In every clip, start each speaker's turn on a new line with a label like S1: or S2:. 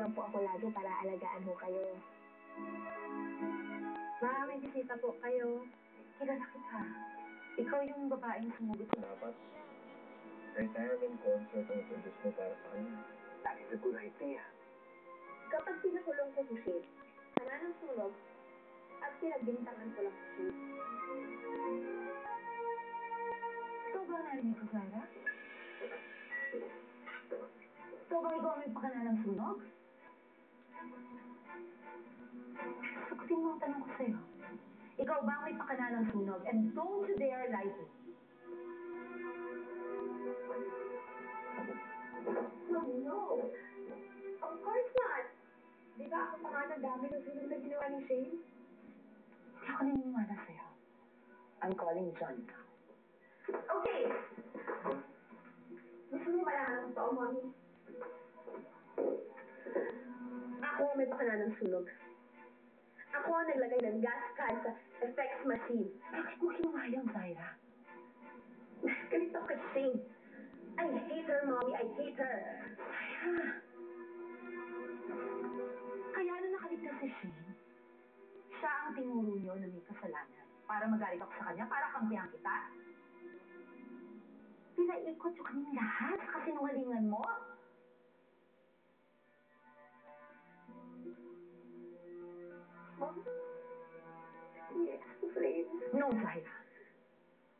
S1: lang po ako lagi para alagaan ho kayo.
S2: Ma, may bisita po kayo. Kilala kita. Ikaw yung babaeng sumugot ko.
S3: Dapat, retirement concert ang produce mo para sa kanya. That is a good idea.
S1: Kapag pinakulong ko si Shane, sana ng sunog, at pinagbintangan ko lang si Shane.
S2: Ikaw ba narinig ko, Zaira? Ikaw ba ikaw may pakana ng sunog? Sagutin mo ang tanong ko sa'yo. Ikaw ba may pakana ng sunog? And don't you dare lie to me.
S1: No. Of course not. Di ba ako pa nga ng dami ng sunog na ginawa ni Shane?
S2: Hindi ako naniniwala sa'yo. I'm calling John.
S1: Okay. Gusto mo malaman ang totoo, Mommy? Ako ang may pakana ng sunog. Ako ang naglagay ng gas can sa effects machine.
S2: Bakit mo kinuha yung Zaira?
S1: Ganito ako kay Shane. I hate her, Mommy. I hate her.
S2: Zaira! Kaya na nakaligtas si Shane, siya ang tinuro niyo na may kasalanan para magalit ako sa kanya, para kampihan kita. Pinaikot yung kaming lahat sa kasinungalingan mo.
S1: Mom? Yes, please.
S2: No, Zaira.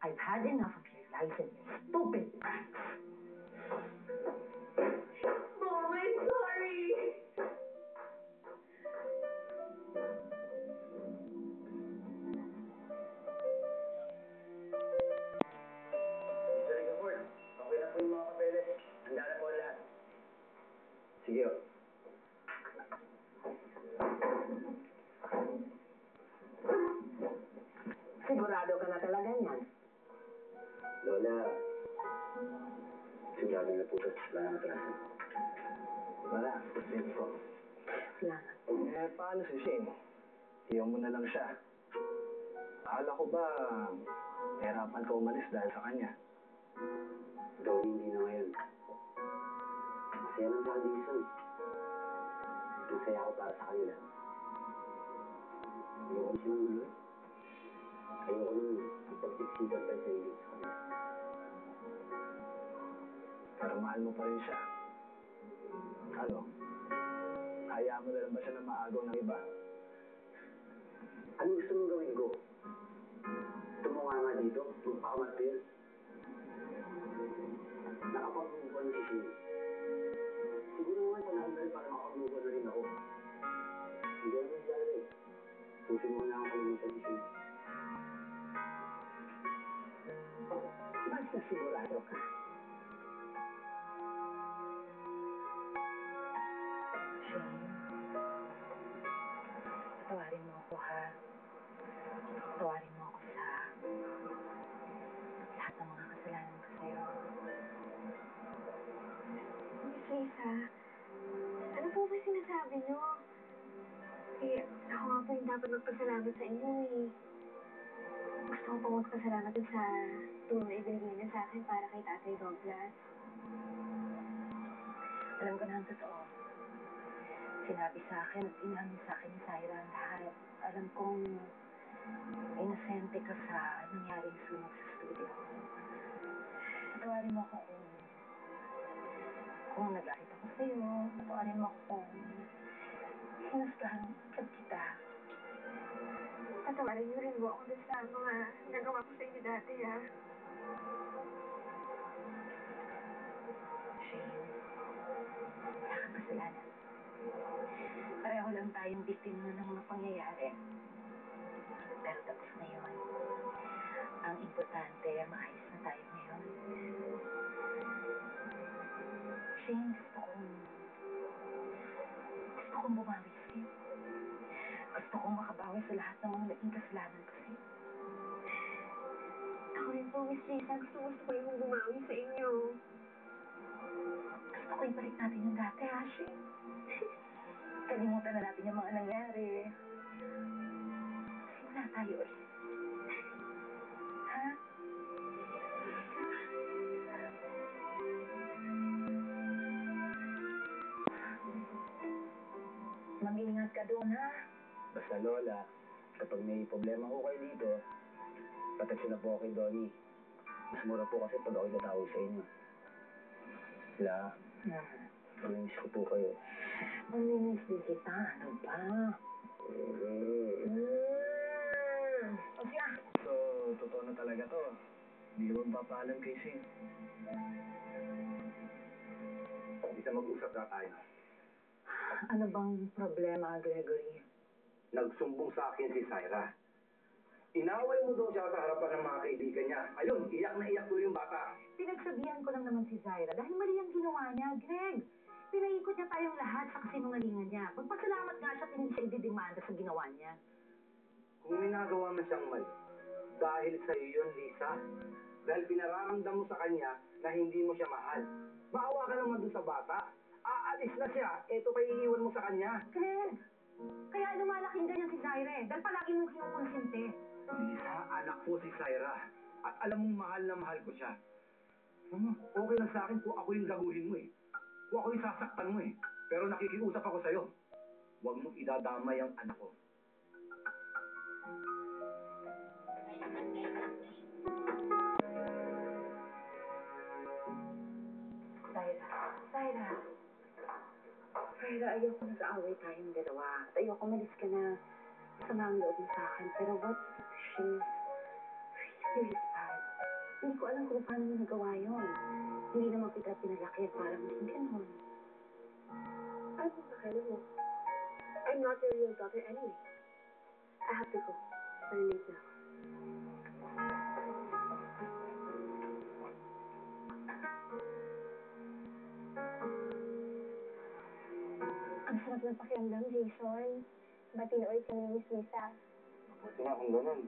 S2: I've had enough of your lies and your stupid pranks.
S1: Mom, I'm sorry.
S3: Mr. Rigaford, okay na po yung mga papeles. Handa na po ang lahat. Sige, o.
S2: Sigurado ka na talaga niyan.
S3: Lola, sigurado na po ito. Wala nang atraso. Wala, sige po.
S2: Salamat.
S3: Paano si Shane? Iyon mo na lang siya. Akala ko ba, hirapan ka umalis dahil sa kanya? Dolly, hindi na ngayon. Masaya lang siya dito. Masaya ako para sa kanila. Ayoko silang gulo. Ayoko nang ipagsiksikan pa yung sarili sa kanila. Pero mahal mo pa rin siya. Ano? Hayaan mo na lang ba siya na maagaw ng iba? Ano gusto mong gawin ko? Tumunga nga dito, magpakamartir. Nakapag-move on si Shane. Siguro naman panahon na rin para makapag-move on na rin ako. Hindi naman nangyari eh. Susi mo na akong kalimutan si Shane.
S2: Basta sigurado ka. Shane, patawarin mo ako, ha? Patawarin mo ako sa lahat ng mga kasalanan ko sa'yo.
S1: Miss Lisa, ano po ba sinasabi niyo? Eh, ako nga po yung dapat magpasalamat sa inyo eh. Gusto ko po magpasalamat dun sa tulong na ibinigay niyo sa akin para kay Tatay Douglas.
S2: Alam ko na ang totoo. Sinabi sa akin at inamin sa akin ni Zaira ang lahat. Alam kong inosente ka sa nangyaring sunog sa studio. Patawarin mo ako kung nagalit ako sa'yo. Patawarin mo ako kung hinasgahan kita.
S1: Patawarin niyo rin po ako dun sa mga nagawa ko sa inyo dati, ha?
S2: Shane, wala kang kasalanan. Pareho lang tayong biktima ng mga pangyayari. Pero tapos na yun. Ang importante, maayos na tayo ngayon. Shane, gusto kong bumawi sa'yo. Gusto kong makabawi sa lahat ng mga naging kasalanan ko sa'yo.
S1: Ako rin po, Miss Lisa. Gusto ko yung bumawi sa inyo.
S2: Gusto ko ibalik natin yung dati, ha, Shane? Kalimutan na natin yung mga nangyari. Simula tayo ulit. Ha? Mag-ingat ka doon, ha?
S3: Basta Lola, kapag may problema ko kayo dito, pateksyon na po ako kay Donnie. Mas mura po kasi pag ako'y tatawag sa inyo. La, mamimiss ko po kayo.
S2: Mamimiss din kita. Ano ba? O siya.
S3: So, totoo na talaga to. Hindi ka magpapaalam kay Shane. Hindi ka mag-usap na tayo.
S2: Ano bang problema, Gregory?
S3: Nagsumbong sa akin si Syra. Inaway mo daw siya sa harapan ng mga kaibigan niya. Ayun, iyak na iyak doon yung bata.
S2: Pinagsabihan ko lang naman si Zaira dahil mali ang ginawa niya, Greg. Pinaikot niya tayong lahat sa kasinungalingan niya. Magpasalamat nga siya, hindi siya ididemanda sa ginawa niya.
S3: Kung may nagawa man siyang mali, dahil sa iyo yun, Lisa. Dahil pinararamdam mo sa kanya na hindi mo siya mahal. Maawa ka naman doon sa bata. Aalis na siya, eto pa iiwan mo sa kanya.
S2: Greg, kaya lumalaking ganyan si Zaira eh, dahil palagi mo kinukonsente.
S3: Lisa, anak ko si Syra. At alam mong mahal na mahal ko siya. Alam mo, okay lang sa akin kung ako yung gaguhin mo eh. Kung ako yung sasaktan mo eh. Pero nakikiusap ako sa'yo. Huwag mong idadamay ang anak ko.
S2: Zaira, ayoko nag-aaway tayong dalawa. At ayoko malis ka na. Masama ang loob mo sa akin. Pero what she's really bad. Hindi ko alam kung paano mo nagawa yun. Hindi naman kita pinalaki para maging ganun.
S1: Ano ba kailan mo? I'm not your real daughter anyway. I have to go. Malilate na ako. Ang sarap na pakiramdam, Jason. Batiin ulit kami ni Miss Lisa.
S3: Buti nga kung ganun.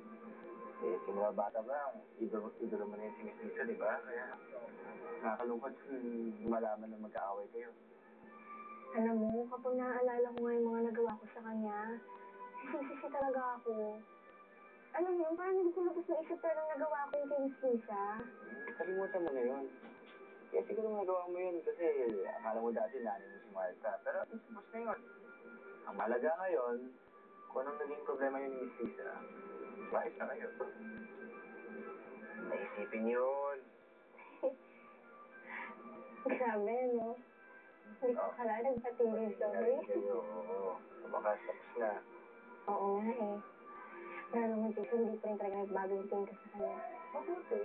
S3: Eh, simula bata ba, idolo mo na yun si Miss Lisa, di ba? Kaya nakakalungkot malaman na magkaaway kayo.
S1: Alam mo, kapag naaalala ko nga yung mga nagawa ko sa kanya, sisisi talaga ako. Alam mo yun, parang hindi ko lubos na isip talagang nagawa ko yung kay Miss Lisa.
S3: Kalimutan mo na yun. Kaya siguro nagawa mo yun kasi akala mo dati nanay mo si Martha. Pero isubos na yun. Ang malaga ngayon, kung anong naging problema yun ni Miss Lisa, bakit na kayo? Naisipin yun.
S1: Grabe, no? Hindi ko akala nagpatilig sorry.
S3: Oo. Wakas, tapos na.
S1: Oo nga eh. Pero naman, Jason, hindi pa rin talaga nagbago yung tingin ko sa kanya.
S3: Mabuti.